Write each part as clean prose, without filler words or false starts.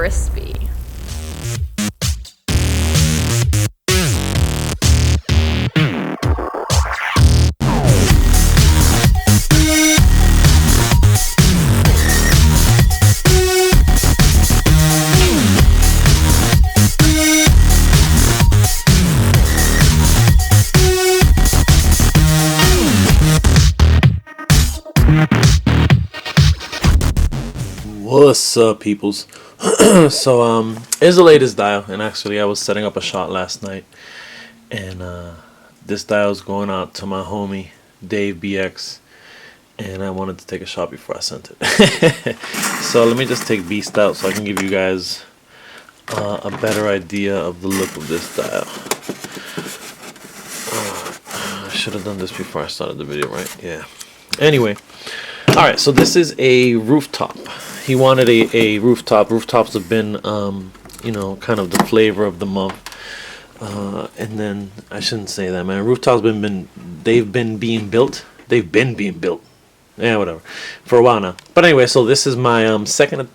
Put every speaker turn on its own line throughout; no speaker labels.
crispy.
What's up, peoples? So here's the latest dial, and actually I was setting up a shot last night, and this dial is going out to my homie Dave BX, and I wanted to take a shot before I sent it. So let me just take Beast out so I can give you guys a better idea of the look of this dial. I should have done this before I started the video, right? Yeah. Anyway, alright, so this is a rooftop. He wanted a rooftop. Rooftops have been, you know, kind of the flavor of the month. And then, I shouldn't say that, man. Rooftops they've been being built. They've been being built. Yeah, whatever. For a while now. But anyway, so this is my second.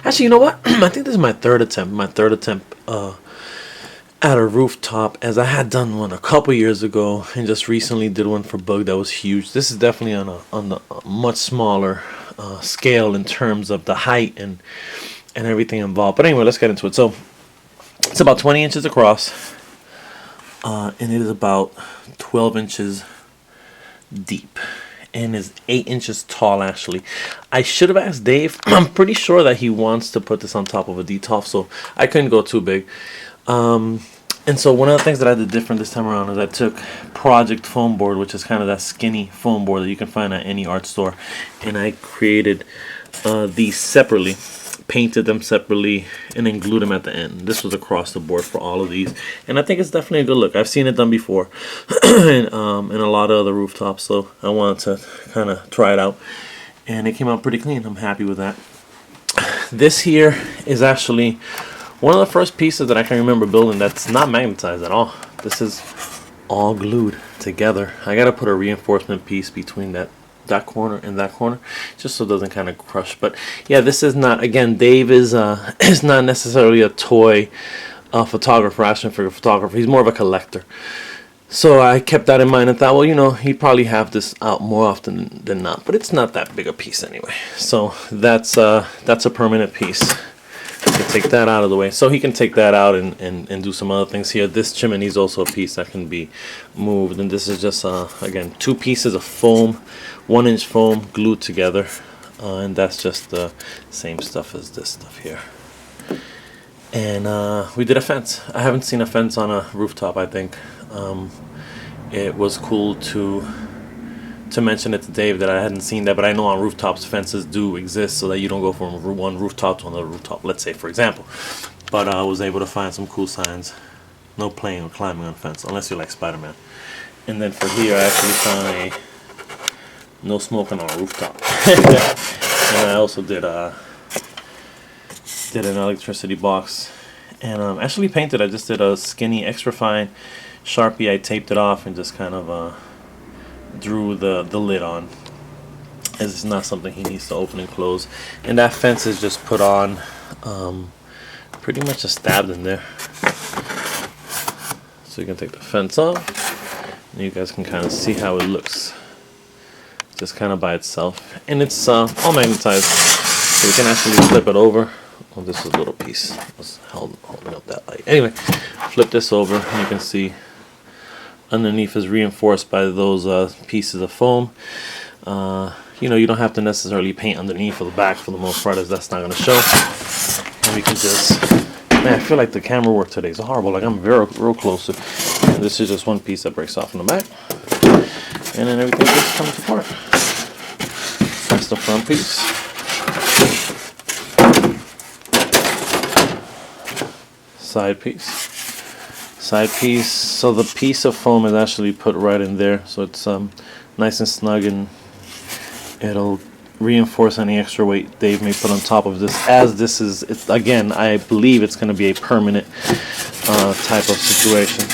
Actually, you know what? I think this is my third attempt. At a rooftop, as I had done one a couple years ago, and just recently did one for Bug that was huge. This is definitely on the much smaller scale in terms of the height and everything involved. But anyway, let's get into it. So it's about 20 inches across, and it is about 12 inches deep, and is 8 inches tall. Actually, I should have asked Dave. I'm pretty sure that he wants to put this on top of a DTOF, so I couldn't go too big. And so one of the things that I did different this time around is I took Project foam board, which is kind of that skinny foam board that you can find at any art store, and I created these separately, painted them separately, and then glued them at the end. This was across the board for all of these, and I think it's definitely a good look. I've seen it done before in a lot of other rooftops, so I wanted to kind of try it out, and it came out pretty clean. I'm happy with that. This here is actually one of the first pieces that I can remember building that's not magnetized at all. This is all glued together. I gotta put a reinforcement piece between that corner and that corner, just so it doesn't kind of crush. But yeah, this is not, again, Dave is not necessarily a toy photographer, action figure photographer. He's more of a collector. So I kept that in mind and thought, well, you know, he'd probably have this out more often than not. But it's not that big a piece anyway. So that's a permanent piece. You can take that out of the way, so he can take that out and do some other things here. This chimney is also a piece that can be moved, and this is just again, two pieces of foam, 1 inch foam glued together, and that's just the same stuff as this stuff here. And we did a fence. I haven't seen a fence on a rooftop. I think it was cool to mention it to Dave that I hadn't seen that, but I know on rooftops fences do exist so that you don't go from one rooftop to another rooftop, let's say, for example. But I was able to find some cool signs. No playing or climbing on a fence unless you're like Spider-Man. And then for here I actually found a no smoking on a rooftop. And I also did an electricity box, and actually painted. I just did a skinny extra fine Sharpie. I taped it off and just kind of drew the lid on, as it's not something he needs to open and close. And that fence is just put on pretty much just stabbed in there, so you can take the fence off and you guys can kind of see how it looks just kind of by itself, and it's all magnetized, so you can actually flip it over. Oh, this is a little piece was holding up that light. Anyway, flip this over and you can see underneath is reinforced by those pieces of foam. You know, you don't have to necessarily paint underneath or the back for the most part, as that's not going to show. And we can just, man, I feel like the camera work today is horrible. Like I'm real close to. And this is just one piece that breaks off in the back, and then everything just comes apart. That's the front piece. Side piece. So the piece of foam is actually put right in there, so it's nice and snug, and it'll reinforce any extra weight Dave may put on top of this, as this is, again, I believe it's going to be a permanent type of situation.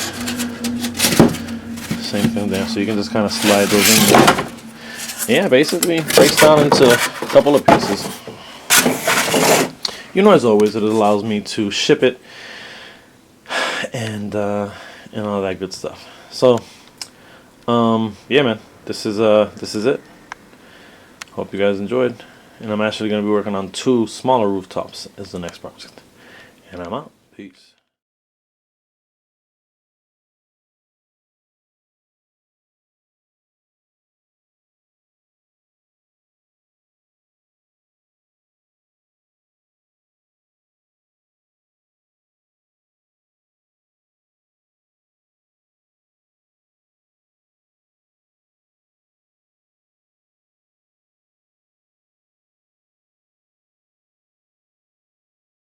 Same thing there, so you can just kind of slide those in there. Yeah, basically breaks down into a couple of pieces. you know, as always, it allows me to ship it and all that good stuff. So yeah, man, this is it. Hope you guys enjoyed, and I'm actually going to be working on 2 smaller rooftops as the next project. And I'm out. Peace.